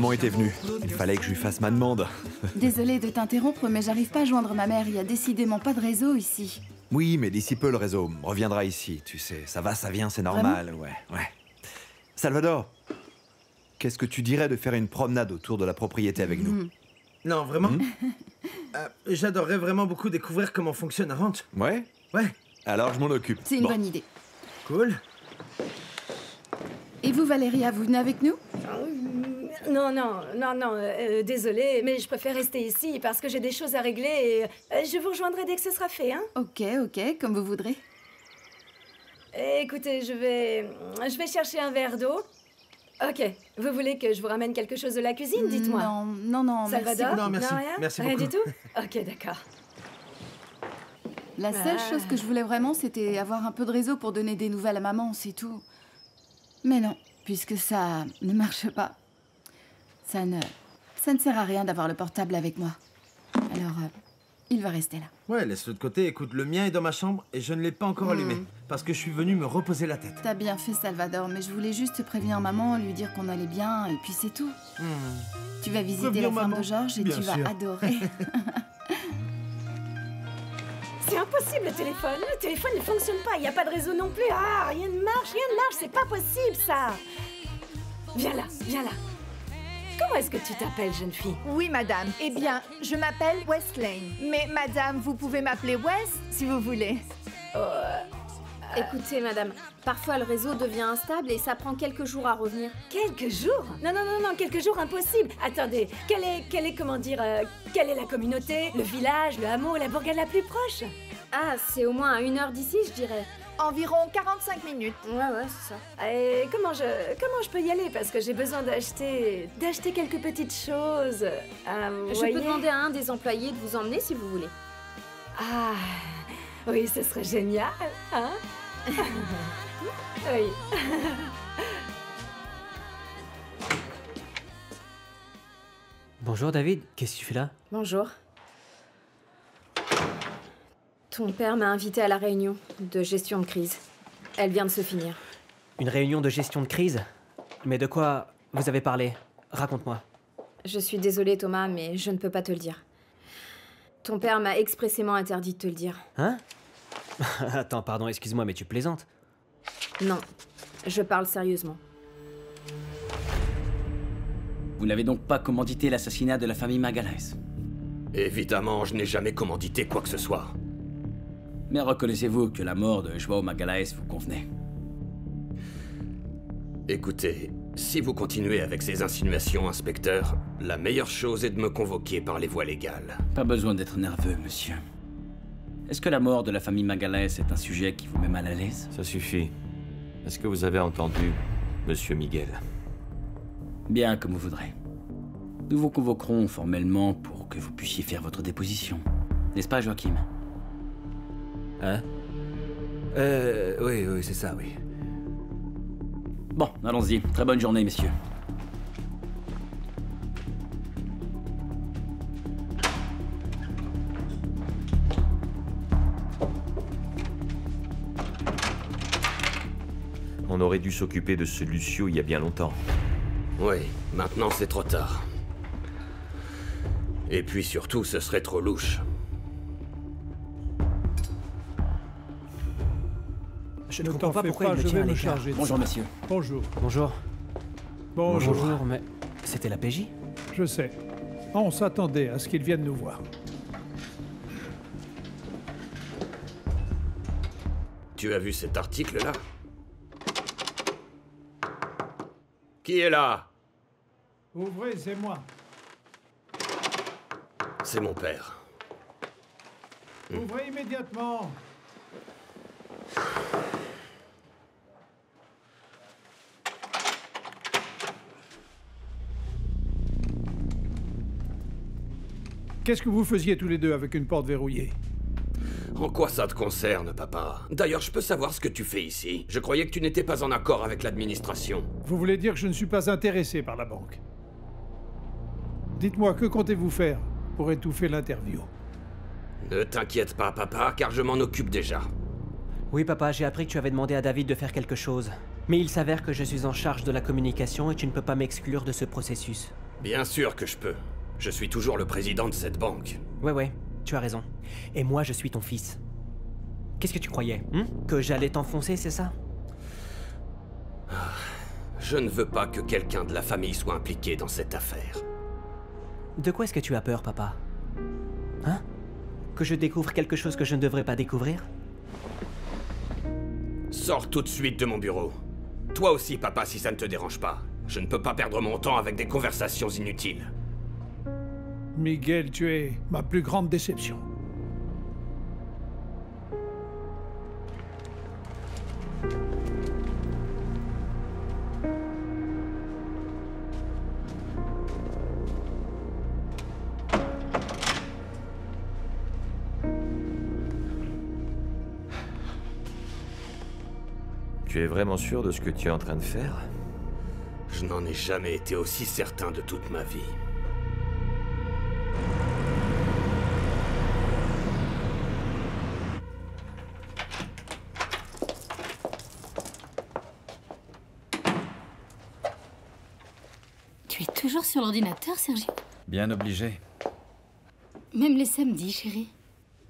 moment était venu. Il fallait que je lui fasse ma demande. Désolée de t'interrompre, mais j'arrive pas à joindre ma mère. Il y a décidément pas de réseau ici. Oui, mais d'ici peu, le réseau reviendra ici. Tu sais, ça va, ça vient, c'est normal. Ouais. Salvador, qu'est-ce que tu dirais de faire une promenade autour de la propriété avec nous? Non, vraiment j'adorerais vraiment beaucoup découvrir comment fonctionne un ranch. Ouais? Ouais. Alors, je m'en occupe. C'est une bonne idée. Cool. Et vous, Valéria, vous venez avec nous? Non, désolée, mais je préfère rester ici parce que j'ai des choses à régler et je vous rejoindrai dès que ce sera fait, hein. Ok, comme vous voudrez. Écoutez, je vais chercher un verre d'eau. Ok, vous voulez que je vous ramène quelque chose de la cuisine, dites-moi. Non, Salvador? Non, merci. rien Merci Rien beaucoup. du tout? Ok, d'accord. La seule chose que je voulais vraiment, c'était avoir un peu de réseau pour donner des nouvelles à maman, c'est tout. Mais non, puisque ça ne marche pas. Ça ne sert à rien d'avoir le portable avec moi. Alors, il va rester là. Ouais, laisse-le de côté. Écoute, le mien est dans ma chambre et je ne l'ai pas encore allumé. Parce que je suis venu me reposer la tête. T'as bien fait, Salvador, mais je voulais juste prévenir maman, lui dire qu'on allait bien, et puis c'est tout. Tu vas visiter Prévenir la ferme maman. de Georges et Bien tu vas sûr. adorer. C'est impossible, le téléphone ne fonctionne pas, il n'y a pas de réseau non plus. Ah, rien ne marche, c'est pas possible, ça. Viens là. Comment est-ce que tu t'appelles, jeune fille? Oui, madame. Eh bien, je m'appelle West Lane. Mais madame, vous pouvez m'appeler West, si vous voulez. Écoutez, madame, parfois le réseau devient instable et ça prend quelques jours à revenir. Quelques jours? Non, quelques jours, impossible. Attendez, quelle est la communauté, le village, le hameau, la bourgade la plus proche? Ah, c'est au moins à 1 heure d'ici, je dirais. Environ 45 minutes. Ouais, c'est ça. Et comment je peux y aller? Parce que j'ai besoin d'acheter quelques petites choses. Je peux demander à un des employés de vous emmener si vous voulez. Ah, oui, ce serait génial, hein? Oui. Bonjour David, qu'est-ce que tu fais là? Bonjour. Ton père m'a invité à la réunion de gestion de crise. Elle vient de se finir. Une réunion de gestion de crise? Mais de quoi vous avez parlé? Raconte-moi. Je suis désolée Thomas, mais je ne peux pas te le dire. Ton père m'a expressément interdit de te le dire. Hein? Attends, pardon, excuse-moi, mais tu plaisantes? Non, je parle sérieusement. Vous n'avez donc pas commandité l'assassinat de la famille Magalhães? Évidemment, je n'ai jamais commandité quoi que ce soit. Mais reconnaissez-vous que la mort de João Magalhães vous convenait? Écoutez, si vous continuez avec ces insinuations, inspecteur, la meilleure chose est de me convoquer par les voies légales. Pas besoin d'être nerveux, monsieur. Est-ce que la mort de la famille Magalhães est un sujet qui vous met mal à l'aise? Ça suffit. Est-ce que vous avez entendu, monsieur Miguel? Bien, comme vous voudrez. Nous vous convoquerons formellement pour que vous puissiez faire votre déposition. N'est-ce pas, Joachim? Hein? Oui, c'est ça, oui. Bon, allons-y. Très bonne journée, messieurs. On aurait dû s'occuper de ce Lucio il y a bien longtemps. Oui, maintenant c'est trop tard. Et puis surtout, ce serait trop louche. Je ne comprends pas pourquoi il me je tient vais à me l'écart. charger de Bonjour, ça. messieurs. Bonjour. Bonjour. Bonjour. Mais c'était la PJ? Je sais. On s'attendait à ce qu'ils viennent nous voir. Tu as vu cet article-là? Qui est là? Ouvrez, c'est moi. C'est mon père. Ouvrez immédiatement. Qu'est-ce que vous faisiez tous les deux avec une porte verrouillée? En quoi ça te concerne, papa? D'ailleurs, je peux savoir ce que tu fais ici. Je croyais que tu n'étais pas en accord avec l'administration. Vous voulez dire que je ne suis pas intéressé par la banque? Dites-moi, que comptez-vous faire pour étouffer l'interview? Ne t'inquiète pas, papa, car je m'en occupe déjà. Oui, papa, j'ai appris que tu avais demandé à David de faire quelque chose. Mais il s'avère que je suis en charge de la communication et tu ne peux pas m'exclure de ce processus. Bien sûr que je peux. Je suis toujours le président de cette banque. Ouais, tu as raison. Et moi, je suis ton fils. Qu'est-ce que tu croyais, que j'allais t'enfoncer, c'est ça? Je ne veux pas que quelqu'un de la famille soit impliqué dans cette affaire. De quoi est-ce que tu as peur, papa? Hein? Que je découvre quelque chose que je ne devrais pas découvrir? Sors tout de suite de mon bureau. Toi aussi, papa, si ça ne te dérange pas. Je ne peux pas perdre mon temps avec des conversations inutiles. Miguel, tu es ma plus grande déception. Tu es vraiment sûr de ce que tu es en train de faire? Je n'en ai jamais été aussi certain de toute ma vie. Tu es toujours sur l'ordinateur, Sergio? Bien obligé. Même les samedis, chérie.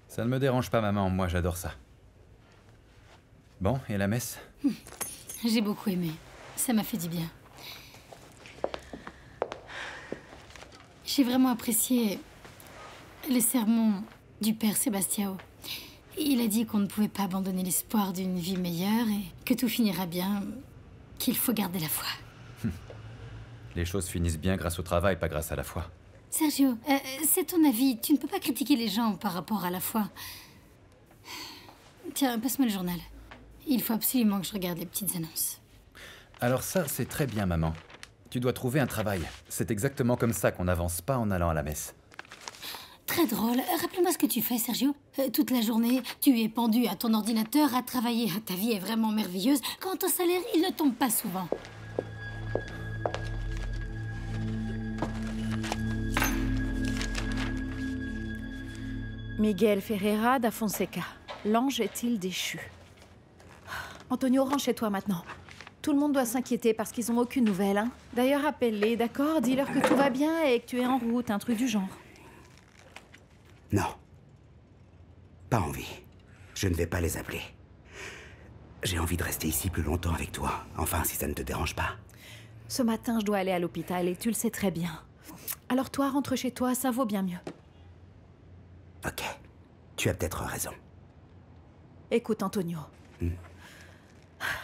Ça ne me dérange pas, maman. Moi, j'adore ça. Bon, et la messe? J'ai beaucoup aimé. Ça m'a fait du bien. J'ai vraiment apprécié le sermon du père Sébastiao. Il a dit qu'on ne pouvait pas abandonner l'espoir d'une vie meilleure et que tout finira bien, qu'il faut garder la foi. Les choses finissent bien grâce au travail, pas grâce à la foi. Sergio, c'est ton avis. Tu ne peux pas critiquer les gens par rapport à la foi. Tiens, passe-moi le journal. Il faut absolument que je regarde les petites annonces. Alors ça, c'est très bien, maman. Tu dois trouver un travail. C'est exactement comme ça qu'on n'avance pas en allant à la messe. Très drôle. Rappelle-moi ce que tu fais, Sergio. Toute la journée, tu es pendu à ton ordinateur à travailler. Ta vie est vraiment merveilleuse. Quant au salaire, il ne tombe pas souvent. Miguel Ferreira da Fonseca. L'ange est-il déchu? Antonio, rentre chez toi maintenant. Tout le monde doit s'inquiéter parce qu'ils n'ont aucune nouvelle, hein. D'ailleurs, appelle-les, d'accord? Dis-leur que tout va bien et que tu es en route, un truc du genre. Non. Pas envie. Je ne vais pas les appeler. J'ai envie de rester ici plus longtemps avec toi. Enfin, si ça ne te dérange pas. Ce matin, je dois aller à l'hôpital et tu le sais très bien. Alors toi, rentre chez toi, ça vaut bien mieux. Ok. Tu as peut-être raison. Écoute, Antonio.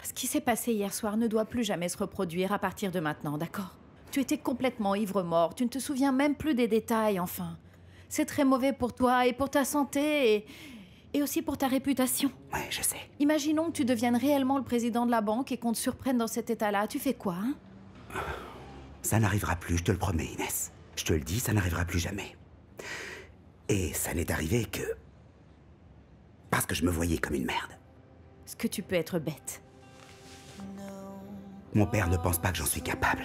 Ce qui s'est passé hier soir ne doit plus jamais se reproduire à partir de maintenant, d'accord? Tu étais complètement ivre-mort, tu ne te souviens même plus des détails, enfin. C'est très mauvais pour toi et pour ta santé et aussi pour ta réputation. Ouais, je sais. Imaginons que tu deviennes réellement le président de la banque et qu'on te surprenne dans cet état-là. Tu fais quoi, hein? Ça n'arrivera plus, je te le promets, Inès. Je te le dis, ça n'arrivera plus jamais. Et ça n'est arrivé que... parce que je me voyais comme une merde. Est-ce que tu peux être bête? Mon père ne pense pas que j'en suis capable.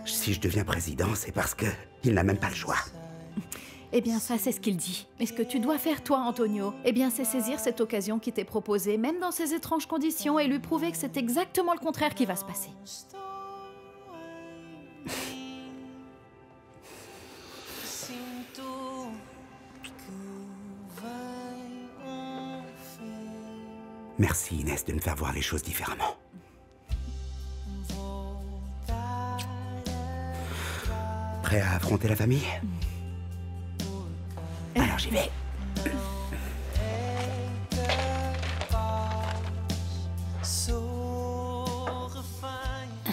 Si je deviens président, c'est parce que il n'a même pas le choix. Eh bien, ça, c'est ce qu'il dit. Mais ce que tu dois faire, toi, Antonio, eh bien, c'est saisir cette occasion qui t'est proposée, même dans ces étranges conditions, et lui prouver que c'est exactement le contraire qui va se passer. Merci, Inès, de me faire voir les choses différemment. Prêt à affronter la famille? Alors j'y vais.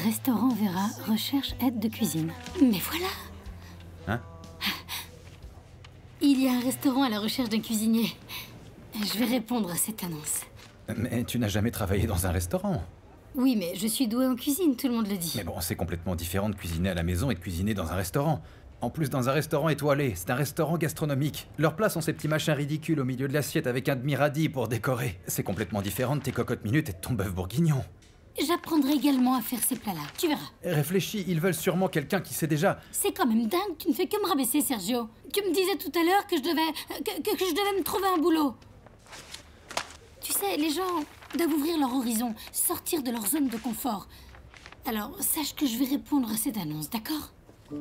Restaurant Vera recherche aide de cuisine. Mais voilà! Hein? Il y a un restaurant à la recherche d'un cuisinier. Je vais répondre à cette annonce. Mais tu n'as jamais travaillé dans un restaurant. Oui, mais je suis douée en cuisine, tout le monde le dit. Mais bon, c'est complètement différent de cuisiner à la maison et de cuisiner dans un restaurant. En plus, dans un restaurant étoilé, c'est un restaurant gastronomique. Leurs plats sont ces petits machins ridicules au milieu de l'assiette avec un demi-radis pour décorer. C'est complètement différent de tes cocottes minutes et de ton bœuf bourguignon. J'apprendrai également à faire ces plats-là, tu verras. Réfléchis, ils veulent sûrement quelqu'un qui sait déjà... C'est quand même dingue, tu ne fais que me rabaisser, Sergio. Tu me disais tout à l'heure que je devais me trouver un boulot. Tu sais, les gens doivent ouvrir leur horizon, sortir de leur zone de confort. Alors, sache que je vais répondre à cette annonce, d'accord? Je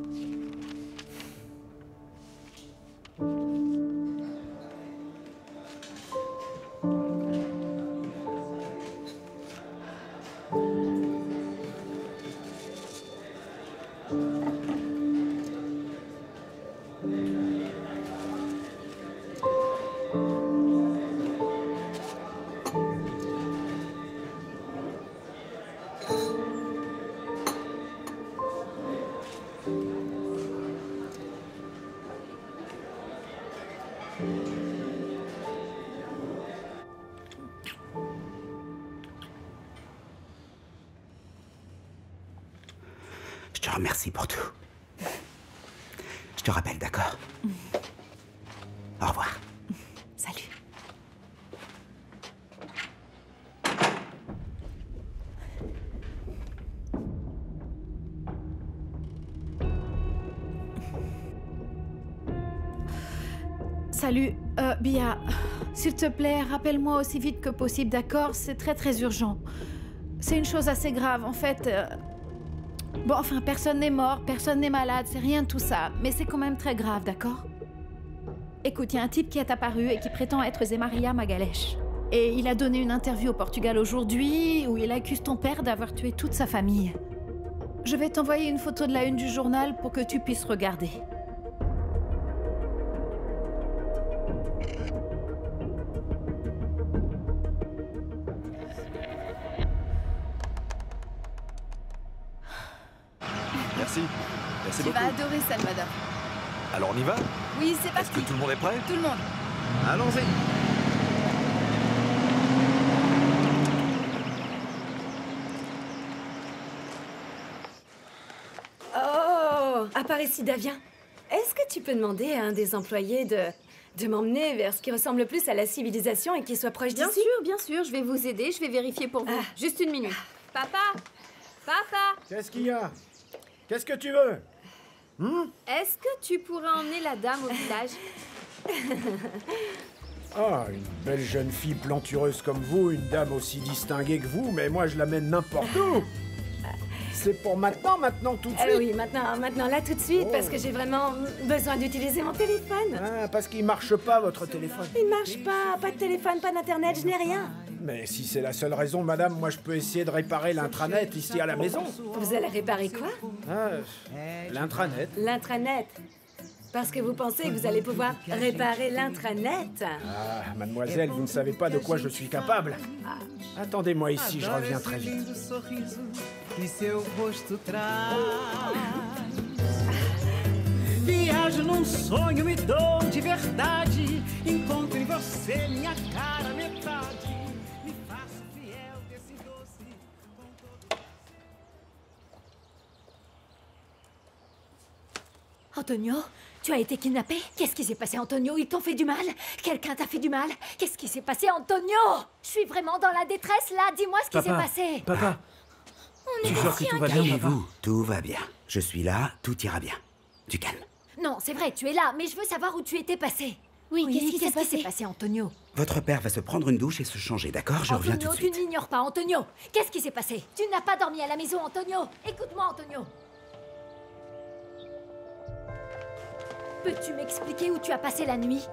te remercie pour tout. Je te rappelle, d'accord? Au revoir. Salut. Salut, Bia. S'il te plaît, rappelle-moi aussi vite que possible, d'accord? C'est très très urgent. C'est une chose assez grave, en fait. Bon, enfin, personne n'est mort, personne n'est malade, c'est rien de tout ça. Mais c'est quand même très grave, d'accord? Écoute, il y a un type qui est apparu et qui prétend être Zemaria Magalhães. Et il a donné une interview au Portugal aujourd'hui où il accuse ton père d'avoir tué toute sa famille. Je vais t'envoyer une photo de la une du journal pour que tu puisses regarder. Merci. Merci Tu beaucoup. vas adorer Salvador. Alors on y va? Oui, c'est Est-ce parti. que tout le monde est prêt? Tout le monde. Allons-y. Oh, Aparecida, viens. Est-ce que tu peux demander à un des employés de m'emmener vers ce qui ressemble le plus à la civilisation et qui soit proche d'ici? Bien sûr, je vais vous aider, je vais vérifier pour vous. Juste une minute. Papa! Papa! Qu'est-ce qu'il y a? Qu'est-ce que tu veux? Est-ce que tu pourrais emmener la dame au village? Ah, une belle jeune fille plantureuse comme vous, une dame aussi distinguée que vous, mais moi je l'amène n'importe où. C'est pour maintenant tout de suite. Oui, maintenant, là, tout de suite, parce que j'ai vraiment besoin d'utiliser mon téléphone. Ah, parce qu'il marche pas votre téléphone. Il marche pas de téléphone, pas d'internet, je n'ai rien. Mais si c'est la seule raison, madame, moi je peux essayer de réparer l'intranet ici à la maison. Vous allez réparer quoi? Ah, l'intranet. L'intranet. Parce que vous pensez que vous allez pouvoir réparer l'intranet? Ah, mademoiselle, vous ne savez pas de quoi je suis capable. Attendez-moi ici, je reviens très vite. Viajo num sonho, me dou de verdade. Encontro em você minha cara metade. Me faço fiel desse doce. Antonio, tu as été kidnappé? Qu'est-ce qui s'est passé, Antonio? Ils t'ont fait du mal? Quelqu'un t'a fait du mal? Qu'est-ce qui s'est passé, Antonio? Je suis vraiment dans la détresse, là. Dis-moi ce qui s'est passé. Papa, On est tu jures que tout va bien, papa? Vous, tout va bien. Je suis là, tout ira bien. Du calme. Non, c'est vrai, tu es là, mais je veux savoir où tu étais passé. Oui, qu'est-ce qui s'est passé, Antonio? Votre père va se prendre une douche et se changer, d'accord? Je reviens tout de Antonio, suite. tu n'ignores pas, Antonio. Qu'est-ce qui s'est passé? Tu n'as pas dormi à la maison, Antonio. Écoute-moi, Antonio. Peux-tu m'expliquer où tu as passé la nuit?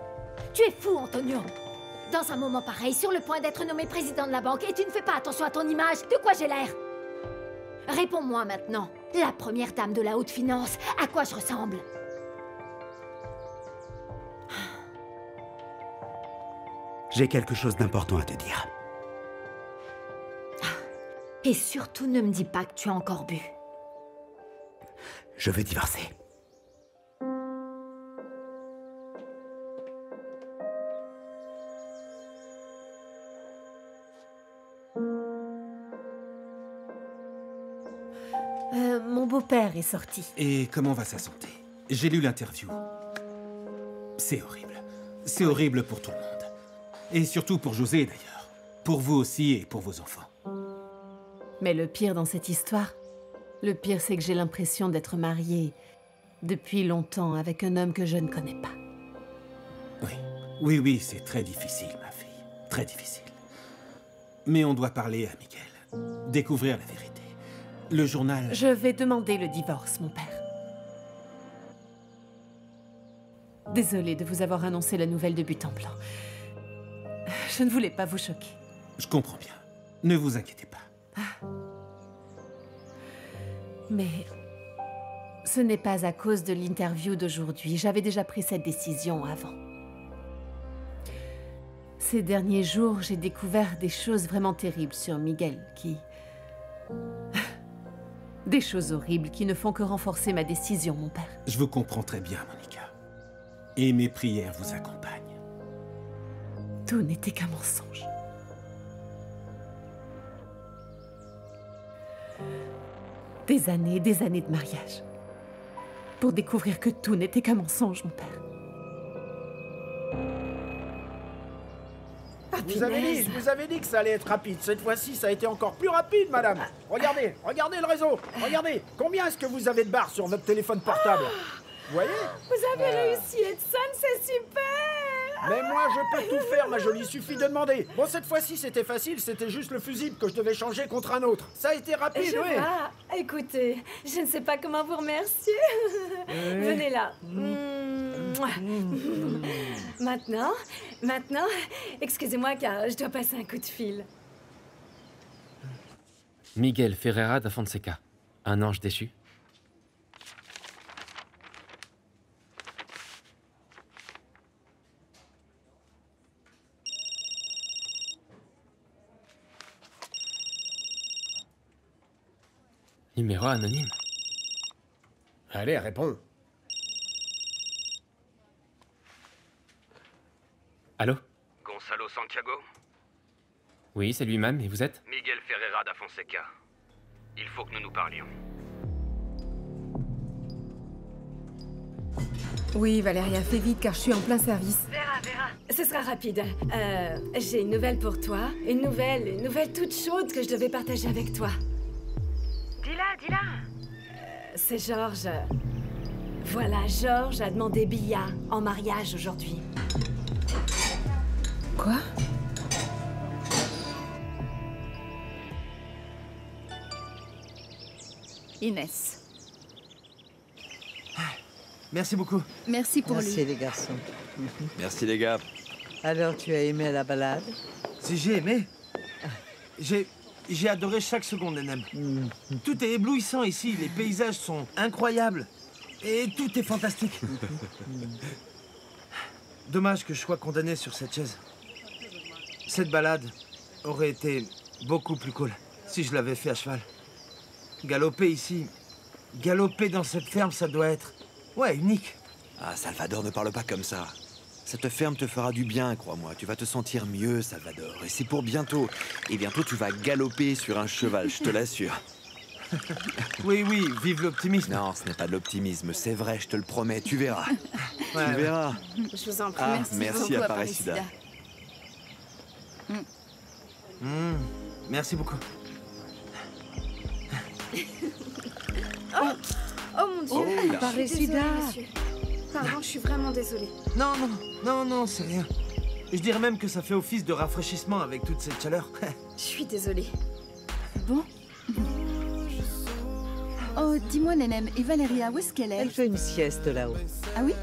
Tu es fou, Antonio. Dans un moment pareil, sur le point d'être nommé président de la banque, et tu ne fais pas attention à ton image. De quoi j'ai l'air? Réponds-moi maintenant. La première dame de la haute finance, à quoi je ressemble? J'ai quelque chose d'important à te dire. Et surtout, ne me dis pas que tu as encore bu. Je veux divorcer. Mon beau-père est sorti. Et comment va sa santé? J'ai lu l'interview. C'est horrible. C'est horrible pour tout le monde. Et surtout pour José, d'ailleurs. Pour vous aussi et pour vos enfants. Mais le pire dans cette histoire, le pire, c'est que j'ai l'impression d'être mariée depuis longtemps avec un homme que je ne connais pas. Oui, c'est très difficile, ma fille. Très difficile. Mais on doit parler à Miguel. Découvrir la vérité. Le journal... Je vais demander le divorce, mon père. Désolée de vous avoir annoncé la nouvelle de but en blanc. Je ne voulais pas vous choquer. Je comprends bien. Ne vous inquiétez pas. Mais ce n'est pas à cause de l'interview d'aujourd'hui. J'avais déjà pris cette décision avant. Ces derniers jours, j'ai découvert des choses vraiment terribles sur Miguel qui... Des choses horribles qui ne font que renforcer ma décision, mon père. Je vous comprends très bien, Monica. Et mes prières vous accompagnent. Tout n'était qu'un mensonge. Des années de mariage. Pour découvrir que tout n'était qu'un mensonge, mon père. Je vous avais dit que ça allait être rapide. Cette fois-ci, ça a été encore plus rapide, madame. Regardez le réseau. Regardez. Combien est-ce que vous avez de barres sur votre téléphone portable? Vous voyez? Vous avez réussi, Edson, c'est super! Mais moi, je peux tout faire, ma jolie. Il suffit de demander. Bon, cette fois-ci, c'était facile. C'était juste le fusible que je devais changer contre un autre. Ça a été rapide, Je oui. vois. Écoutez, je ne sais pas comment vous remercier. Venez là. Maintenant, excusez-moi car je dois passer un coup de fil. Miguel Ferreira da Fonseca, un ange déchu. Numéro anonyme. Allez, réponds. Allô? Gonzalo Santiago? Oui, c'est lui-même, et vous êtes? Miguel Ferreira da Fonseca. Il faut que nous nous parlions. Oui, Valéria, fais vite car je suis en plein service. Vera, ce sera rapide. J'ai une nouvelle pour toi. Une nouvelle toute chaude que je devais partager avec toi. Dis-la. C'est Georges. Voilà, Georges a demandé Bia en mariage aujourd'hui. Quoi? Inès. Merci beaucoup. Merci pour Merci lui. les garçons. Merci les gars. Alors, tu as aimé la balade? Si j'ai aimé. J'ai adoré chaque seconde, Nenem. Tout est éblouissant ici, les paysages sont incroyables. Et tout est fantastique. Dommage que je sois condamné sur cette chaise. Cette balade aurait été beaucoup plus cool si je l'avais fait à cheval. Galoper ici, galoper dans cette ferme, ça doit être... ouais, unique. Ah, Salvador, ne parle pas comme ça. Cette ferme te fera du bien, crois-moi. Tu vas te sentir mieux, Salvador. Et c'est pour bientôt. Et bientôt, tu vas galoper sur un cheval, je te l'assure. Oui, vive l'optimisme. Non, ce n'est pas de l'optimisme, c'est vrai, je te le promets, tu verras. Tu verras. Je vous en prie. Ah, merci à Aparecida. Merci beaucoup. Oh mon Dieu. Oh, Aparecida. Pardon, je suis vraiment désolée. Non, c'est rien. Je dirais même que ça fait office de rafraîchissement avec toute cette chaleur. Je suis désolée. Bon. Oh, dis-moi, Nenem, et Valéria, où est-ce qu'elle est? Elle fait une sieste là-haut. Ah oui?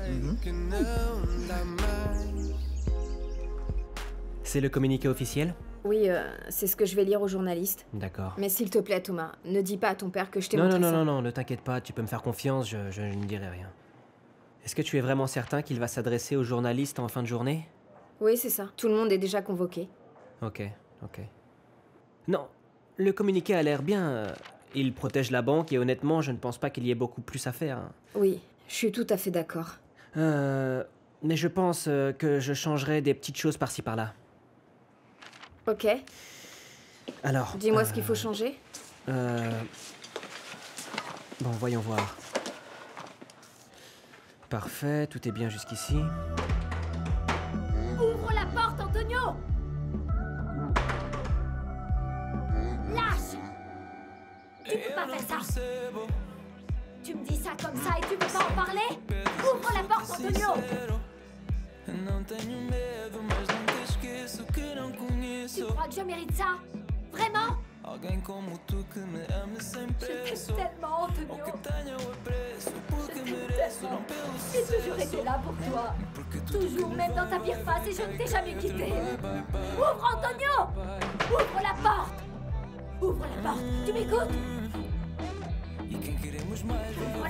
C'est le communiqué officiel? Oui, c'est ce que je vais lire aux journalistes. D'accord. Mais s'il te plaît, Thomas, ne dis pas à ton père que je t'ai Non, montré non, ça. non, non, ne t'inquiète pas, tu peux me faire confiance, je ne dirai rien. Est-ce que tu es vraiment certain qu'il va s'adresser aux journalistes en fin de journée? Oui, c'est ça. Tout le monde est déjà convoqué. Ok. Non, le communiqué a l'air bien. Il protège la banque et honnêtement, je ne pense pas qu'il y ait beaucoup plus à faire. Oui, je suis tout à fait d'accord. Mais je pense que je changerai des petites choses par-ci par-là. Ok. Alors... Dis-moi ce qu'il faut changer. Bon, voyons voir. Parfait, tout est bien jusqu'ici. Ouvre la porte, Antonio! Lâche! Tu peux pas faire ça! Tu me dis ça comme ça et tu peux pas en parler? Ouvre la porte, Antonio! Tu crois que je mérite ça? Vraiment? Alguém como tu que me ame sem preço. Tellement, Antonio. Ou que tenha o apreço porque mereço, não pelo J'ai toujours été là pour toi. Toujours, même dans ta pire phase, et je ne t'ai jamais quitté. Ouvre, Antonio! Ouvre la porte! Ouvre la porte, tu m'écoutes?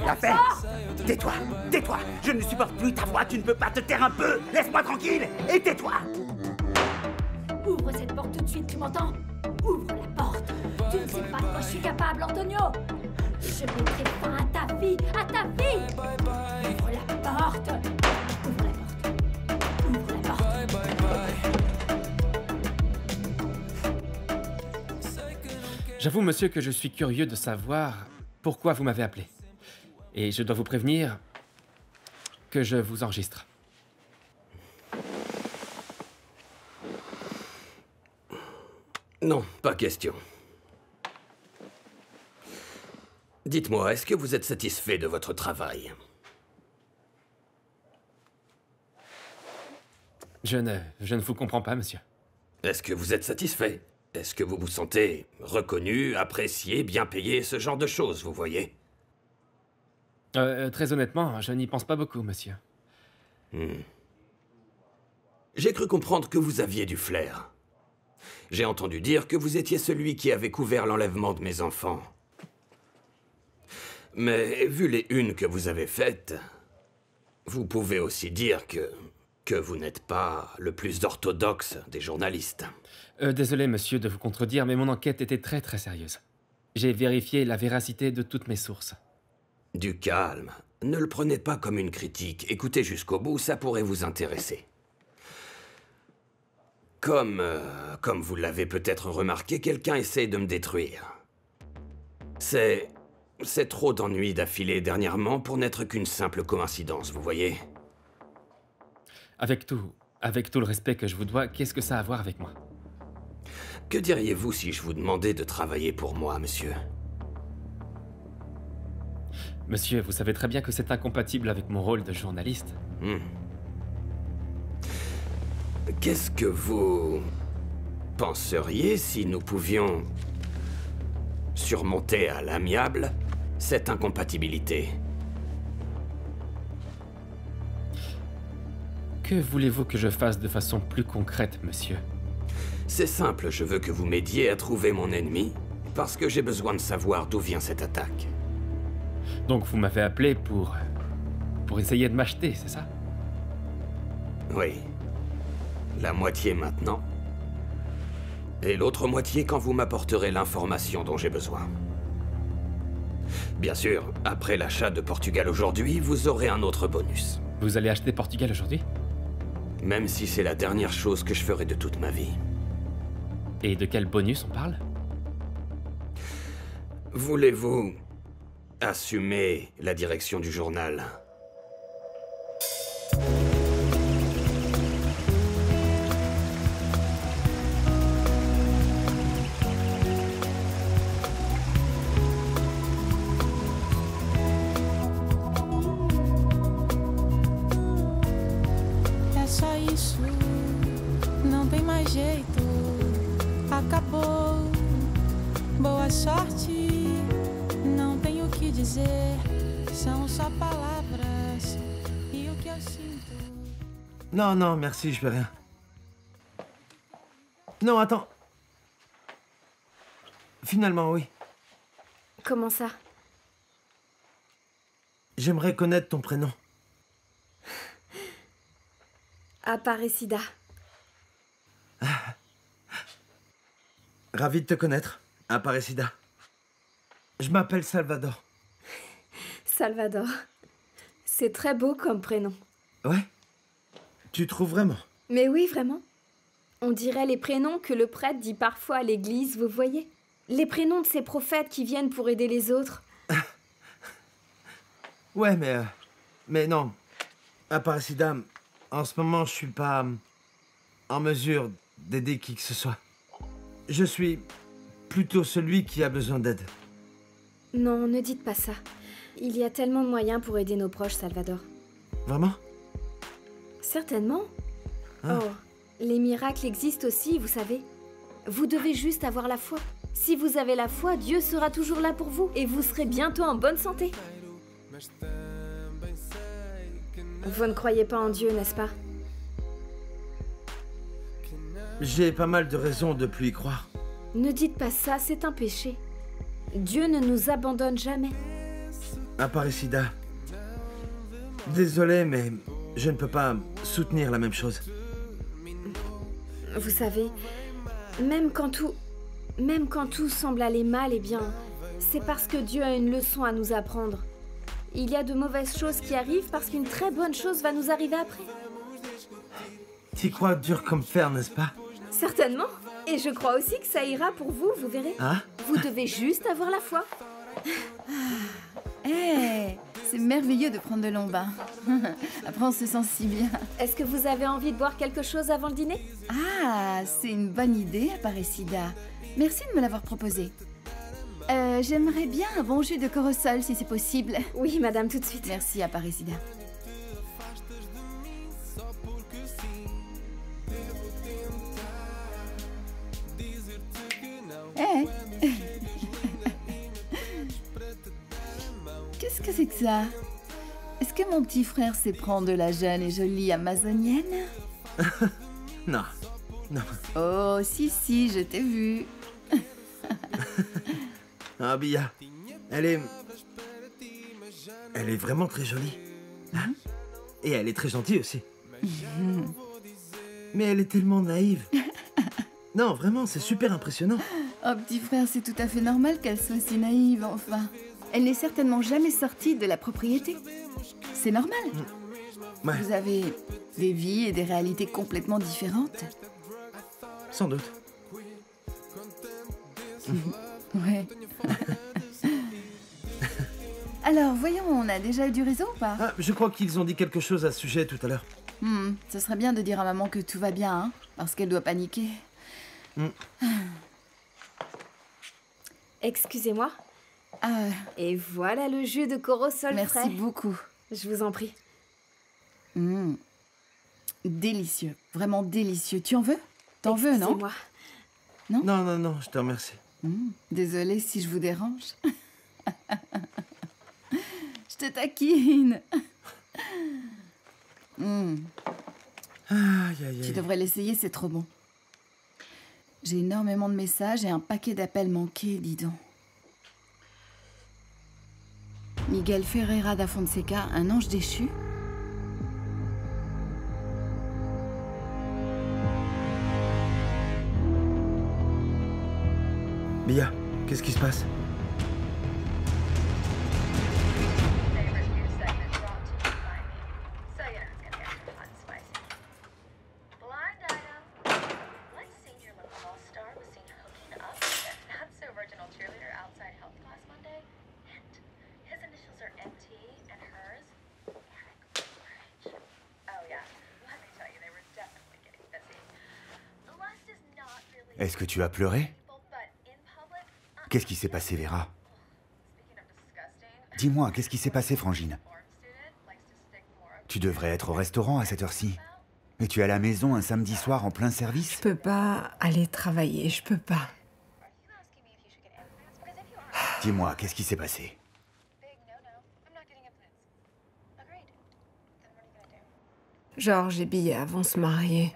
La paix! Tais-toi! Tais-toi! Je ne supporte plus ta voix, tu ne peux pas te taire un peu! Laisse-moi tranquille! Et tais-toi! Ouvre cette porte tout de suite, tu m'entends? Ouvre la porte! Tu ne sais pas de quoi je suis capable, Antonio! Je mettrai fin à ta vie! À ta vie! Ouvre la porte! Ouvre la porte! Ouvre la porte! J'avoue, monsieur, que je suis curieux de savoir pourquoi vous m'avez appelé. Et je dois vous prévenir que je vous enregistre. Non, pas question. Dites-moi, est-ce que vous êtes satisfait de votre travail? Je ne vous comprends pas, monsieur. Est-ce que vous êtes satisfait? Est-ce que vous vous sentez reconnu, apprécié, bien payé, ce genre de choses, vous voyez? Très honnêtement, je n'y pense pas beaucoup, monsieur. J'ai cru comprendre que vous aviez du flair. J'ai entendu dire que vous étiez celui qui avait couvert l'enlèvement de mes enfants. Mais vu les unes que vous avez faites, vous pouvez aussi dire que vous n'êtes pas le plus orthodoxe des journalistes. Désolé, monsieur, de vous contredire, mais mon enquête était très très sérieuse. J'ai vérifié la véracité de toutes mes sources. Du calme. Ne le prenez pas comme une critique. Écoutez jusqu'au bout, ça pourrait vous intéresser. Comme vous l'avez peut-être remarqué, quelqu'un essaie de me détruire. C'est trop d'ennuis d'affilée dernièrement pour n'être qu'une simple coïncidence, vous voyez? Avec tout le respect que je vous dois, qu'est-ce que ça a à voir avec moi? Que diriez-vous si je vous demandais de travailler pour moi, monsieur? Monsieur, vous savez très bien que c'est incompatible avec mon rôle de journaliste. Qu'est-ce que vous penseriez si nous pouvions surmonter à l'amiable cette incompatibilité? Que voulez-vous que je fasse de façon plus concrète, monsieur? C'est simple, je veux que vous m'aidiez à trouver mon ennemi, parce que j'ai besoin de savoir d'où vient cette attaque. Donc vous m'avez appelé pour essayer de m'acheter, c'est ça? Oui. La moitié maintenant. Et l'autre moitié quand vous m'apporterez l'information dont j'ai besoin. Bien sûr, après l'achat de Portugal aujourd'hui, vous aurez un autre bonus. Vous allez acheter Portugal aujourd'hui? Même si c'est la dernière chose que je ferai de toute ma vie. Et de quel bonus on parle? Voulez-vous assumer la direction du journal? É só isso, não tem mais jeito. Acabou. Boa sorte, não tenho o que dizer. São só palavras e o que eu sinto. Non, non, merci, je fais rien. Non, attends. Finalement, oui. Comment ça? J'aimerais connaître ton prénom. Aparecida. Ravi de te connaître, Aparecida. Je m'appelle Salvador. Salvador. C'est très beau comme prénom. Ouais? Tu trouves vraiment? Mais oui, vraiment. On dirait les prénoms que le prêtre dit parfois à l'église, vous voyez? Les prénoms de ces prophètes qui viennent pour aider les autres. Ouais, mais non. Aparecida, en ce moment, je suis pas en mesure d'aider qui que ce soit. Je suis plutôt celui qui a besoin d'aide. Non, ne dites pas ça. Il y a tellement de moyens pour aider nos proches, Salvador. Vraiment? Certainement. Ah. Oh, les miracles existent aussi, vous savez. Vous devez juste avoir la foi. Si vous avez la foi, Dieu sera toujours là pour vous et vous serez bientôt en bonne santé. Vous ne croyez pas en Dieu, n'est-ce pas? J'ai pas mal de raisons de plus y croire. Ne dites pas ça, c'est un péché. Dieu ne nous abandonne jamais. Aparecida. Désolé, mais je ne peux pas soutenir la même chose. Vous savez, même quand tout semble aller mal, eh bien, c'est parce que Dieu a une leçon à nous apprendre. Il y a de mauvaises choses qui arrivent parce qu'une très bonne chose va nous arriver après. T'y crois dur comme fer, n'est-ce pas? Certainement. Et je crois aussi que ça ira pour vous, vous verrez. Hein? Vous devez juste avoir la foi. Hé, c'est merveilleux de prendre de longs bains. Après, on se sent si bien. Est-ce que vous avez envie de boire quelque chose avant le dîner? Ah, c'est une bonne idée, Aparecida. Merci de me l'avoir proposé. J'aimerais bien un bon jus de corosol, si c'est possible. Oui, madame, tout de suite. Merci, Aparecida. Hé Qu'est-ce que c'est que ça? Est-ce que mon petit frère sait prendre de la jeune et jolie amazonienne? Non, non. Oh, si, je t'ai vu. Ah, Bia, elle est vraiment très jolie. Hein? Et elle est très gentille aussi. Mais elle est tellement naïve. Non, vraiment, c'est super impressionnant. Oh, petit frère, c'est tout à fait normal qu'elle soit si naïve, enfin. Elle n'est certainement jamais sortie de la propriété. C'est normal. Ouais. Vous avez des vies et des réalités complètement différentes. Sans doute. Ouais. Alors, voyons, on a déjà eu du réseau ou pas? Ah, je crois qu'ils ont dit quelque chose à ce sujet tout à l'heure. Ce serait bien de dire à maman que tout va bien, hein, parce qu'elle doit paniquer. Excusez-moi. Et voilà le jus de corosol frais. Merci beaucoup. Je vous en prie. Délicieux, vraiment délicieux. Tu en veux? T'en veux, non? Excusez-moi. Non, je te remercie. Désolée si je vous dérange. Je te taquine. Tu devrais l'essayer, c'est trop bon. J'ai énormément de messages et un paquet d'appels manqués, dis donc. Miguel Ferreira da Fonseca, un ange déchu? Bia, qu'est-ce qui se passe? Est-ce que tu as pleuré? Qu'est-ce qui s'est passé, Vera? Dis-moi, qu'est-ce qui s'est passé, Frangine? Tu devrais être au restaurant à cette heure-ci. Mais tu es à la maison un samedi soir en plein service? Je peux pas aller travailler, je peux pas. Dis-moi, qu'est-ce qui s'est passé? Georges et Bia vont se marier.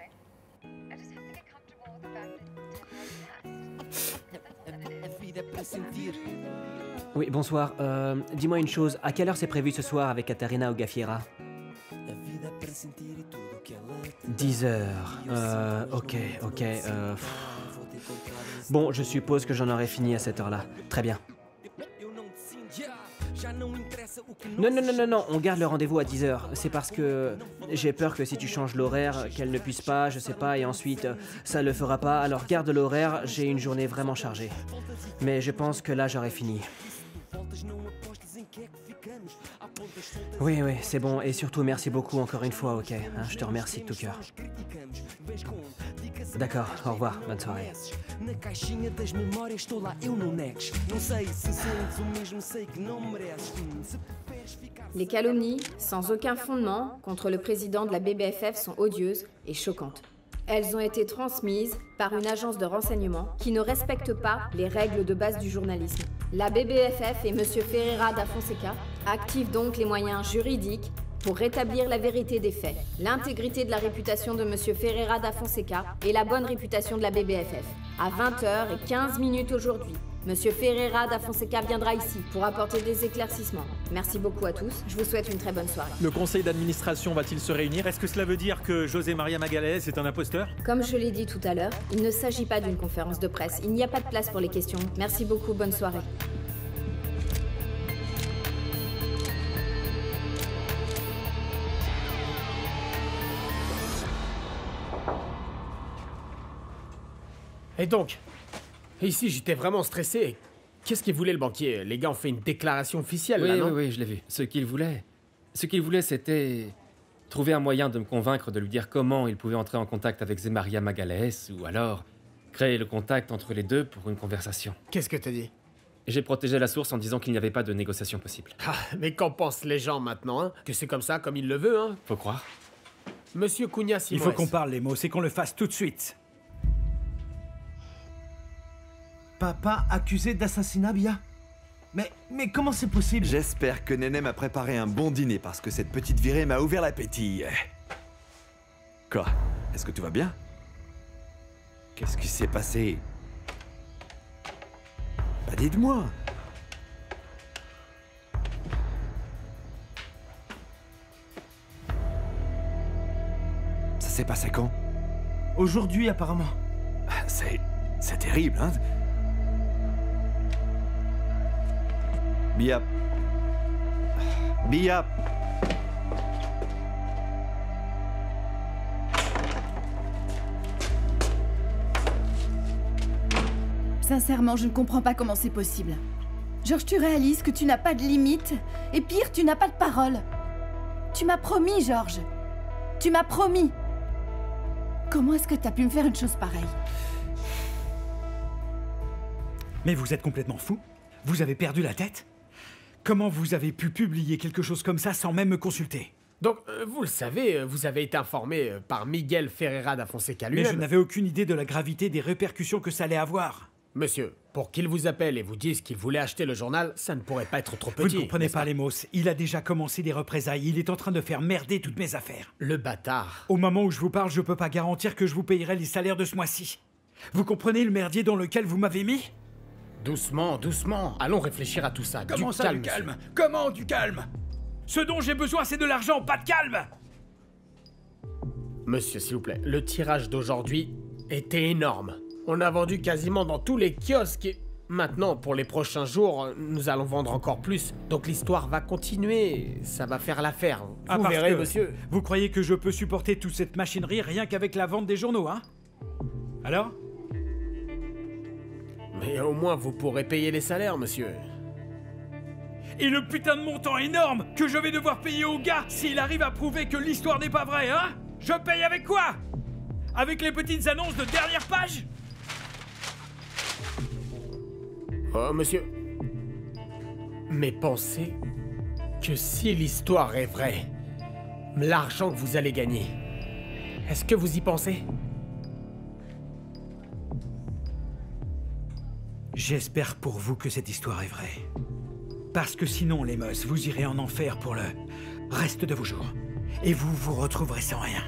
Oui, bonsoir. Dis-moi une chose, à quelle heure c'est prévu ce soir avec Catarina ou Gaffiera? 10 heures. Ok. Bon, je suppose que j'en aurai fini à cette heure-là. Très bien. Non, on garde le rendez-vous à 10 heures. C'est parce que j'ai peur que si tu changes l'horaire, qu'elle ne puisse pas, je sais pas, et ensuite ça le fera pas. Alors garde l'horaire, j'ai une journée vraiment chargée. Mais je pense que là j'aurai fini. Oui, c'est bon. Et surtout, merci beaucoup encore une fois, ok? Hein, je te remercie de tout cœur. D'accord, au revoir, bonne soirée. Les calomnies, sans aucun fondement, contre le président de la BBFF sont odieuses et choquantes. Elles ont été transmises par une agence de renseignement qui ne respecte pas les règles de base du journalisme. La BBFF et M. Ferreira da Fonseca activent donc les moyens juridiques pour rétablir la vérité des faits, l'intégrité de la réputation de M. Ferreira da Fonseca et la bonne réputation de la BBFF. À 20h15 aujourd'hui, M. Ferreira da Fonseca viendra ici pour apporter des éclaircissements. Merci beaucoup à tous, je vous souhaite une très bonne soirée. Le conseil d'administration va-t-il se réunir? Est-ce que cela veut dire que José María Magalhães est un imposteur? Comme je l'ai dit tout à l'heure, il ne s'agit pas d'une conférence de presse. Il n'y a pas de place pour les questions. Merci beaucoup, bonne soirée. Et donc, ici j'étais vraiment stressé. Qu'est-ce qu'il voulait le banquier? Les gars ont fait une déclaration officielle là, non? Oui, je l'ai vu. Ce qu'il voulait, c'était trouver un moyen de me convaincre de lui dire comment il pouvait entrer en contact avec José María Magalhães, ou alors créer le contact entre les deux pour une conversation. Qu'est-ce que t'as dit? J'ai protégé la source en disant qu'il n'y avait pas de négociation possible. Ah, mais qu'en pensent les gens maintenant, hein? Que c'est comme ça, comme il le veut, hein? Faut croire. Monsieur Cunha Simoes. Il faut qu'on parle, les mots, c'est qu'on le fasse tout de suite. Papa accusé d'assassinat, Bia? Mais comment c'est possible? J'espère que Néné m'a préparé un bon dîner parce que cette petite virée m'a ouvert l'appétit. Quoi? Est-ce que tout va bien? Qu'est-ce qui s'est passé? Bah dites-moi. Ça s'est passé quand? Aujourd'hui, apparemment. C'est terrible, hein? Bia. Sincèrement, je ne comprends pas comment c'est possible. Georges, tu réalises que tu n'as pas de limite, et pire, tu n'as pas de parole. Tu m'as promis, Georges. Tu m'as promis. Comment est-ce que t'as pu me faire une chose pareille? Mais vous êtes complètement fou? Vous avez perdu la tête? Comment vous avez pu publier quelque chose comme ça sans même me consulter? Donc, vous le savez, vous avez été informé par Miguel Ferreira da Fonseca lui-même. Mais je n'avais aucune idée de la gravité des répercussions que ça allait avoir. Monsieur, pour qu'il vous appelle et vous dise qu'il voulait acheter le journal, ça ne pourrait pas être trop petit. Vous ne comprenez pas, Lemos. Il a déjà commencé des représailles. Il est en train de faire merder toutes mes affaires. Le bâtard. Au moment où je vous parle, je peux pas garantir que je vous payerai les salaires de ce mois-ci. Vous comprenez le merdier dans lequel vous m'avez mis? Doucement, doucement. Allons réfléchir à tout ça. Comment ça, du calme? Comment du calme? Ce dont j'ai besoin, c'est de l'argent, pas de calme! Monsieur, s'il vous plaît, le tirage d'aujourd'hui était énorme. On a vendu quasiment dans tous les kiosques et... Maintenant, pour les prochains jours, nous allons vendre encore plus. Donc l'histoire va continuer. Ça va faire l'affaire. Vous verrez, monsieur. Vous croyez que je peux supporter toute cette machinerie rien qu'avec la vente des journaux, hein? Alors? Mais au moins, vous pourrez payer les salaires, monsieur. Et le putain de montant énorme que je vais devoir payer au gars s'il arrive à prouver que l'histoire n'est pas vraie, hein? Je paye avec quoi? Avec les petites annonces de dernière page? Oh, monsieur. Mais pensez que si l'histoire est vraie, l'argent que vous allez gagner, est-ce que vous y pensez? J'espère pour vous que cette histoire est vraie. Parce que sinon, les meus, vous irez en enfer pour le reste de vos jours. Et vous vous retrouverez sans rien.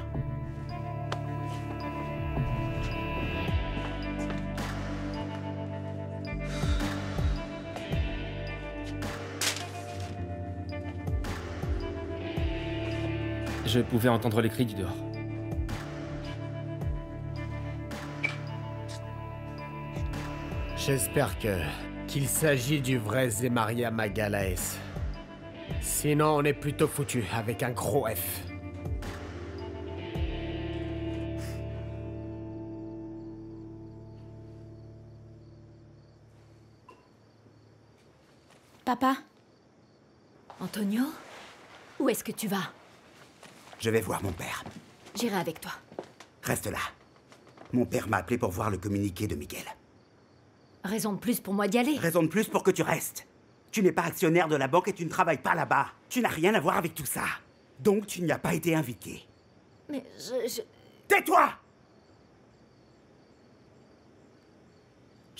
Je pouvais entendre les cris du dehors. J'espère qu'il s'agit du vrai José María Magalhães. Sinon, on est plutôt foutu avec un gros F. Papa? Antonio, où est-ce que tu vas? Je vais voir mon père. J'irai avec toi. Reste là. Mon père m'a appelé pour voir le communiqué de Miguel. Raison de plus pour moi d'y aller. Raison de plus pour que tu restes. Tu n'es pas actionnaire de la banque et tu ne travailles pas là-bas. Tu n'as rien à voir avec tout ça. Donc tu n'y as pas été invité. Mais je... Tais-toi!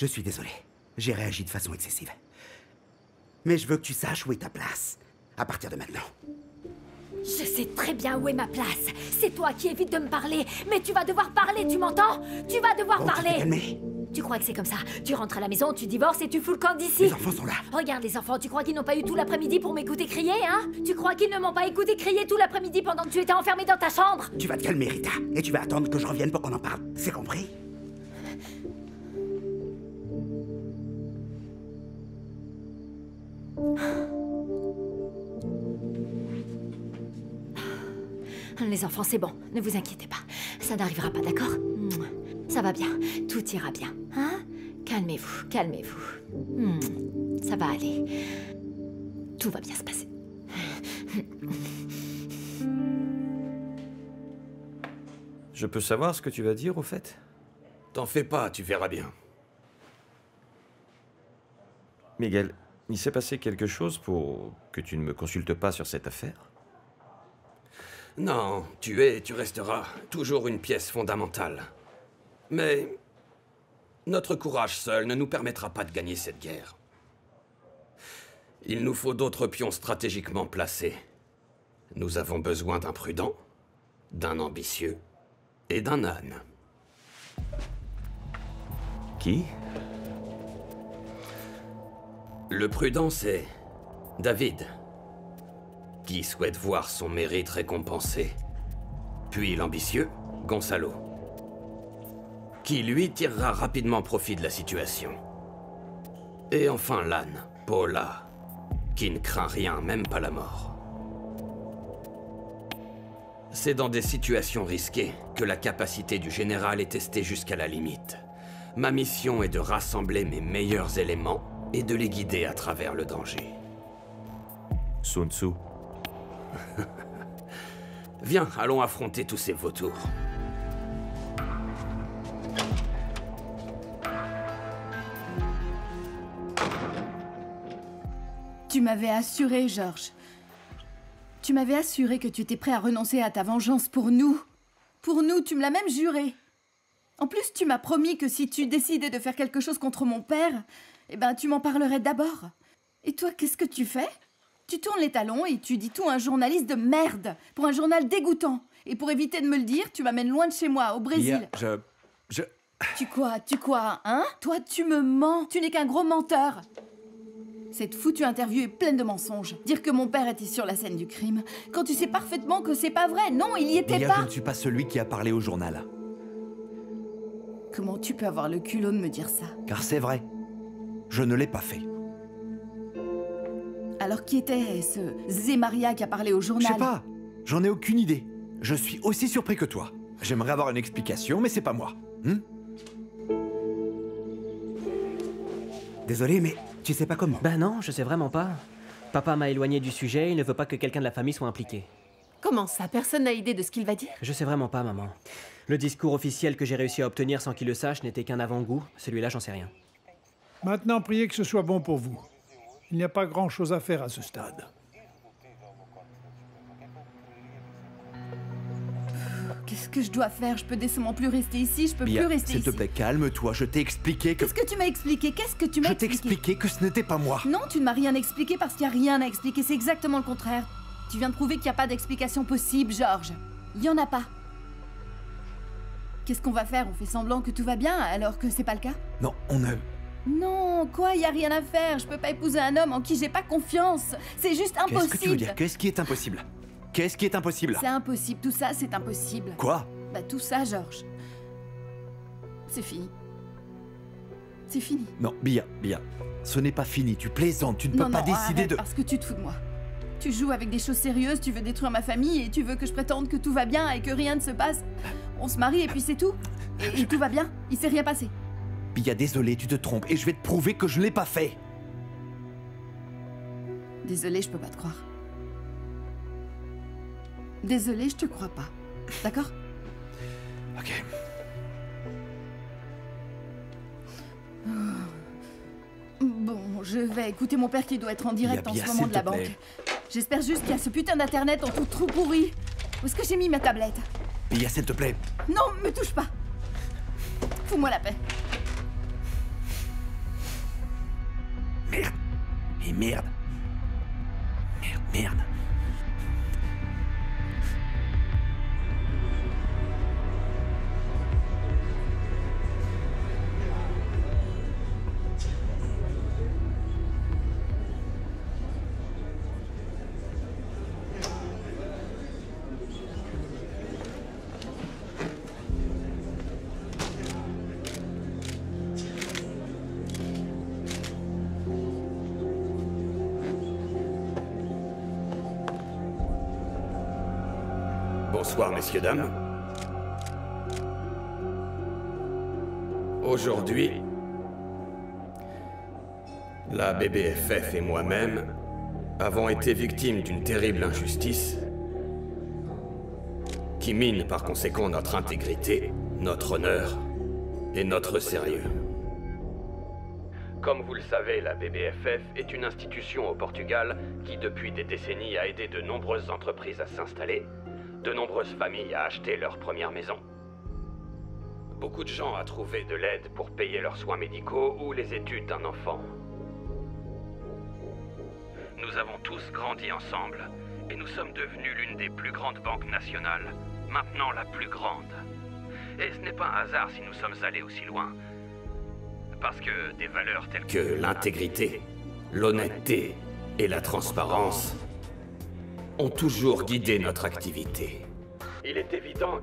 Je suis désolé. J'ai réagi de façon excessive. Mais je veux que tu saches où est ta place. À partir de maintenant. Je sais très bien où est ma place. C'est toi qui évites de me parler. Mais tu vas devoir parler, tu m'entends? Tu vas devoir parler. Calmer. Tu crois que c'est comme ça? Tu rentres à la maison, tu divorces et tu fous le camp d'ici? Les enfants sont là. Regarde les enfants, tu crois qu'ils n'ont pas eu tout l'après-midi pour m'écouter crier, hein? Tu crois qu'ils ne m'ont pas écouté crier tout l'après-midi pendant que tu étais enfermée dans ta chambre? Tu vas te calmer, Rita. Et tu vas attendre que je revienne pour qu'on en parle. C'est compris? Les enfants, c'est bon, ne vous inquiétez pas. Ça n'arrivera pas, d'accord? Ça va bien, tout ira bien, hein? Calmez-vous, calmez-vous. Ça va aller. Tout va bien se passer. Je peux savoir ce que tu vas dire, au fait? T'en fais pas, tu verras bien. Miguel, il s'est passé quelque chose pour que tu ne me consultes pas sur cette affaire? Non, tu resteras toujours une pièce fondamentale. Mais notre courage seul ne nous permettra pas de gagner cette guerre. Il nous faut d'autres pions stratégiquement placés. Nous avons besoin d'un prudent, d'un ambitieux et d'un âne. Qui? Le prudent, c'est David, qui souhaite voir son mérite récompensé. Puis l'ambitieux, Gonzalo, qui lui tirera rapidement profit de la situation. Et enfin l'âne, Paula, qui ne craint rien, même pas la mort. C'est dans des situations risquées que la capacité du général est testée jusqu'à la limite. Ma mission est de rassembler mes meilleurs éléments et de les guider à travers le danger. Sun Tzu. Viens, allons affronter tous ces vautours. Tu m'avais assuré, Georges. Tu m'avais assuré que tu étais prêt à renoncer à ta vengeance pour nous. Pour nous, tu me l'as même juré. En plus, tu m'as promis que si tu décidais de faire quelque chose contre mon père, eh ben, tu m'en parlerais d'abord. Et toi, qu'est-ce que tu fais? Tu tournes les talons et tu dis tout à un journaliste de merde, pour un journal dégoûtant. Et pour éviter de me le dire, tu m'amènes loin de chez moi, au Brésil. Tu quoi, hein? Toi, tu me mens. Tu n'es qu'un gros menteur. Cette foutue interview est pleine de mensonges. Dire que mon père était sur la scène du crime, quand tu sais parfaitement que c'est pas vrai. Non, il y était pas. Je ne suis pas celui qui a parlé au journal. Comment tu peux avoir le culot de me dire ça? Car c'est vrai. Je ne l'ai pas fait. Alors qui était ce Zemaria qui a parlé au journal? Je sais pas. J'en ai aucune idée. Je suis aussi surpris que toi. J'aimerais avoir une explication, mais c'est pas moi. Désolé, mais tu sais pas comment. Ben non, je sais vraiment pas. Papa m'a éloigné du sujet, il ne veut pas que quelqu'un de la famille soit impliqué. Comment ça? Personne n'a idée de ce qu'il va dire? Je sais vraiment pas, maman. Le discours officiel que j'ai réussi à obtenir sans qu'il le sache n'était qu'un avant-goût. Celui-là, j'en sais rien. Maintenant, priez que ce soit bon pour vous. Il n'y a pas grand-chose à faire à ce stade. Qu'est-ce que je dois faire? Je peux décemment plus rester ici, je peux Bia, plus rester ici. s'il te plaît, calme-toi. Je t'ai expliqué que... Qu'est-ce que tu m'as expliqué? Qu'est-ce que tu m'as expliqué? Je t'ai expliqué que ce n'était pas moi. Non, tu ne m'as rien expliqué parce qu'il n'y a rien à expliquer. C'est exactement le contraire. Tu viens de prouver qu'il n'y a pas d'explication possible, Georges. Il n'y en a pas. Qu'est-ce qu'on va faire? On fait semblant que tout va bien alors que c'est pas le cas? Non, on a... Non, quoi? Il n'y a rien à faire. Je peux pas épouser un homme en qui j'ai pas confiance. C'est juste impossible. Qu'est-ce que tu veux dire? Qu'est-ce qui est impossible? Qu'est-ce qui est impossible? C'est impossible. Tout ça, c'est impossible. Quoi? Bah tout ça, Georges. C'est fini. C'est fini. Non, Bia, ce n'est pas fini. Tu plaisantes. Tu ne peux pas décider de... parce que tu te fous de moi. Tu joues avec des choses sérieuses, tu veux détruire ma famille et tu veux que je prétende que tout va bien et que rien ne se passe. On se marie et puis c'est tout. Et tout va bien. Il s'est rien passé. Bia, désolé, tu te trompes et je vais te prouver que je l'ai pas fait. Désolé, je peux pas te croire. Désolé, je te crois pas. D'accord? Ok. Bon, je vais écouter mon père qui doit être en direct en Bia, ce moment de la s'il te plaît. banque. J'espère juste qu'il y a ce putain d'internet en tout trou pourri. Où est-ce que j'ai mis ma tablette? Bia, s'il te plaît. Non, me touche pas. Fous-moi la paix. Mais merde. Merde. Bonsoir, messieurs, dames. Aujourd'hui, la BBFF et moi-même avons été victimes d'une terrible injustice qui mine par conséquent notre intégrité, notre honneur et notre sérieux. Comme vous le savez, la BBFF est une institution au Portugal qui, depuis des décennies, a aidé de nombreuses entreprises à s'installer, de nombreuses familles à acheter leur première maison. Beaucoup de gens à trouver de l'aide pour payer leurs soins médicaux ou les études d'un enfant. Nous avons tous grandi ensemble et nous sommes devenus l'une des plus grandes banques nationales, maintenant la plus grande. Et ce n'est pas un hasard si nous sommes allés aussi loin. Parce que des valeurs telles que l'intégrité, l'honnêteté et la transparence ont toujours guidé notre activité. Il est évident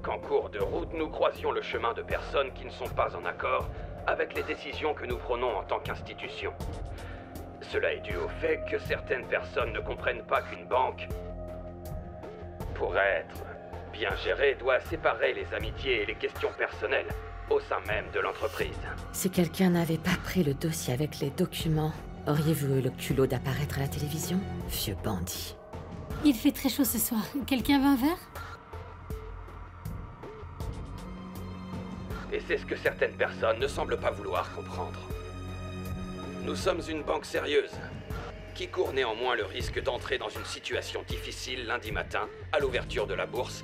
qu'en cours de route, nous croisions le chemin de personnes qui ne sont pas en accord avec les décisions que nous prenons en tant qu'institution. Cela est dû au fait que certaines personnes ne comprennent pas qu'une banque, pour être bien gérée, doit séparer les amitiés et les questions personnelles au sein même de l'entreprise. Si quelqu'un n'avait pas pris le dossier avec les documents, auriez-vous eu le culot d'apparaître à la télévision? Vieux bandit. Il fait très chaud ce soir. Quelqu'un veut un verre? Et c'est ce que certaines personnes ne semblent pas vouloir comprendre. Nous sommes une banque sérieuse, qui court néanmoins le risque d'entrer dans une situation difficile lundi matin, à l'ouverture de la bourse,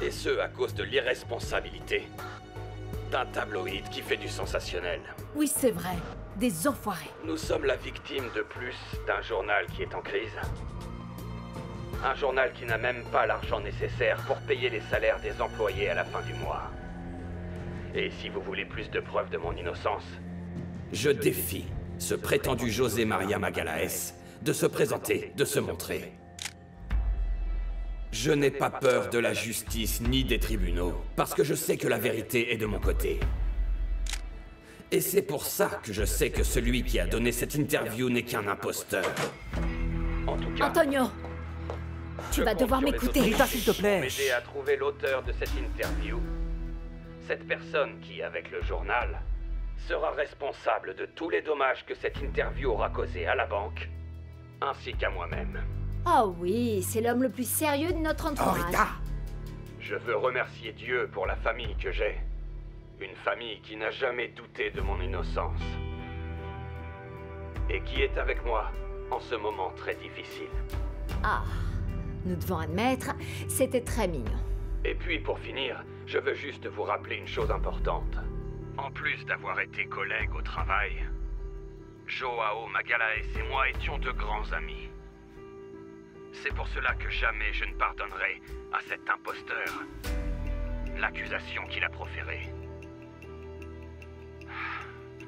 et ce à cause de l'irresponsabilité d'un tabloïd qui fait du sensationnel. Oui, c'est vrai. Des enfoirés. Nous sommes la victime de plus d'un journal qui est en crise. Un journal qui n'a même pas l'argent nécessaire pour payer les salaires des employés à la fin du mois. Et si vous voulez plus de preuves de mon innocence, je défie ce prétendu José Maria Magalhães de se présenter, de se montrer. Je n'ai pas peur de la justice ni des tribunaux, parce que je sais que la vérité est de mon côté. Et c'est pour ça que je sais que celui qui a donné cette interview n'est qu'un imposteur. En tout cas... Antonio, tu vas devoir m'écouter. Rita, s'il te plaît. M'aider à trouver l'auteur de cette interview. Cette personne qui, avec le journal, sera responsable de tous les dommages que cette interview aura causés à la banque, ainsi qu'à moi-même. Oh oui, c'est l'homme le plus sérieux de notre entourage. Je veux remercier Dieu pour la famille que j'ai. Une famille qui n'a jamais douté de mon innocence. Et qui est avec moi en ce moment très difficile. Ah, nous devons admettre, c'était très mignon. Et puis pour finir, je veux juste vous rappeler une chose importante. En plus d'avoir été collègues au travail, Joao Magalhães et moi étions de grands amis. C'est pour cela que jamais je ne pardonnerai à cet imposteur l'accusation qu'il a proférée.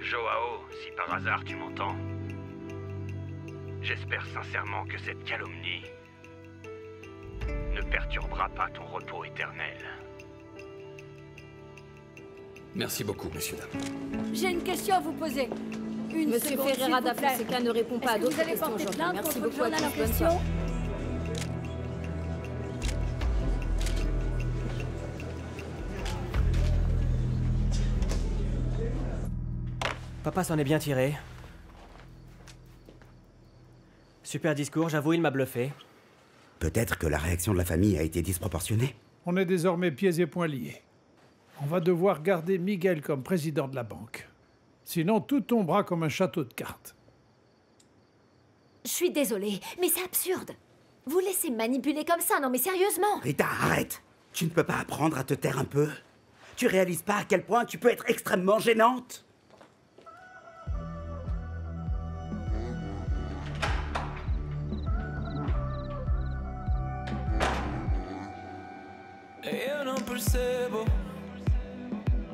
Joao, si par hasard tu m'entends, j'espère sincèrement que cette calomnie ne perturbera pas ton repos éternel. Merci beaucoup, messieurs, dames. J'ai une question à vous poser. Monsieur Ferreira da Fonseca ne répond pas à d'autres questions aujourd'hui. Merci beaucoup à tous. Bonne soirée. Papa s'en est bien tiré. Super discours, j'avoue, il m'a bluffé. Peut-être que la réaction de la famille a été disproportionnée. On est désormais pieds et poings liés. On va devoir garder Miguel comme président de la banque. Sinon, tout tombera comme un château de cartes. Je suis désolée, mais c'est absurde. Vous laissez manipuler comme ça, non mais sérieusement. Rita, arrête. Tu ne peux pas apprendre à te taire un peu? Tu réalises pas à quel point tu peux être extrêmement gênante?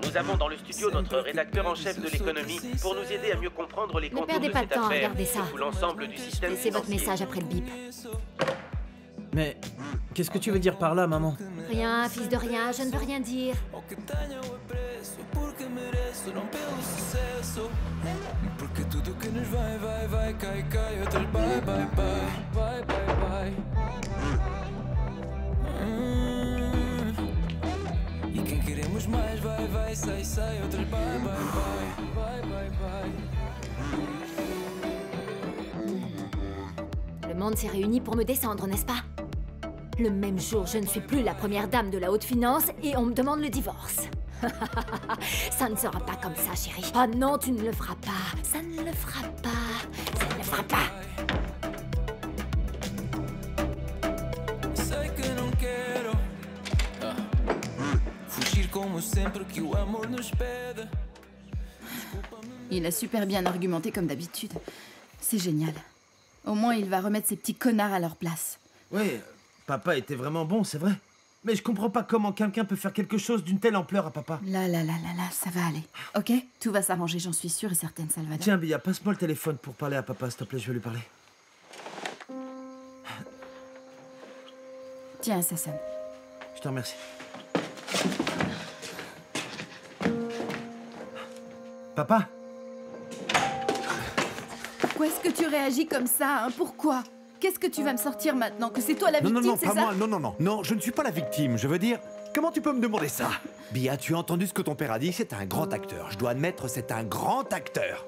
Nous avons dans le studio notre rédacteur en chef de l'économie pour nous aider à mieux comprendre les Ne contours perdez de pas cette de temps à affaire regarder et ça. tout l'ensemble du système Laissez votre financier. message après le bip. Mais qu'est-ce que tu veux dire par là, maman? Rien, fils de rien, je ne veux rien dire. Le monde s'est réuni pour me descendre, n'est-ce pas? Le même jour, je ne suis plus la première dame de la haute finance et on me demande le divorce. Ça ne sera pas comme ça, chérie. Oh non, tu ne le feras pas. Ça ne le fera pas. Ça ne le fera pas. Sei que não quero fugir como sempre que o amor nos pede. Il a super bien argumenté comme d'habitude. C'est génial. Au moins, il va remettre ces petits connards à leur place. Oui, papa était vraiment bon, c'est vrai. Mais je comprends pas comment quelqu'un peut faire quelque chose d'une telle ampleur à papa. Là, ça va aller. Ok? Tout va s'arranger, j'en suis sûre et certaine, Salvador. Tiens, Bia, passe-moi le téléphone pour parler à papa, s'il te plaît, je vais lui parler. Tiens, ça sonne. Je te remercie. Papa? Pourquoi est-ce que tu réagis comme ça, hein? Pourquoi? Qu'est-ce que tu vas me sortir maintenant? Que c'est toi la victime, Non, c'est pas ça? moi, non, je ne suis pas la victime, je veux dire... Comment tu peux me demander ça? Bia, tu as entendu ce que ton père a dit, c'est un grand acteur. Je dois admettre, c'est un grand acteur.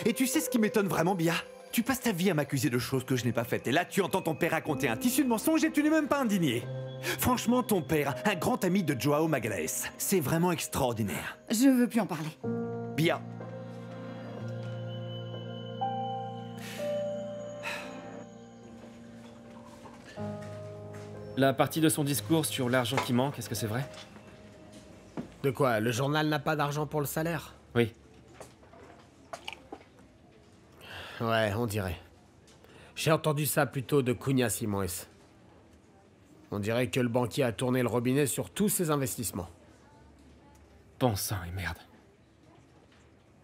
Et tu sais ce qui m'étonne vraiment, Bia? Tu passes ta vie à m'accuser de choses que je n'ai pas faites. Et là, tu entends ton père raconter un tissu de mensonges et tu n'es même pas indigné. Franchement, ton père, un grand ami de Joao Magalhães, c'est vraiment extraordinaire. Je veux plus en parler. Bia. La partie de son discours sur l'argent qui manque, est-ce que c'est vrai? De quoi? Le journal n'a pas d'argent pour le salaire? Oui. Ouais, on dirait. J'ai entendu ça plutôt de Cunha Simões. On dirait que le banquier a tourné le robinet sur tous ses investissements. Bon sang et merde.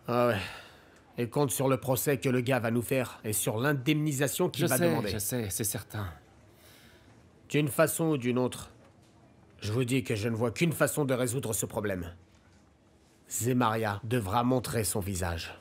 Ah ouais. Et compte sur le procès que le gars va nous faire et sur l'indemnisation qu'il va demander. Je sais, c'est certain. D'une façon ou d'une autre, je vous dis que je ne vois qu'une façon de résoudre ce problème. Zemaria devra montrer son visage.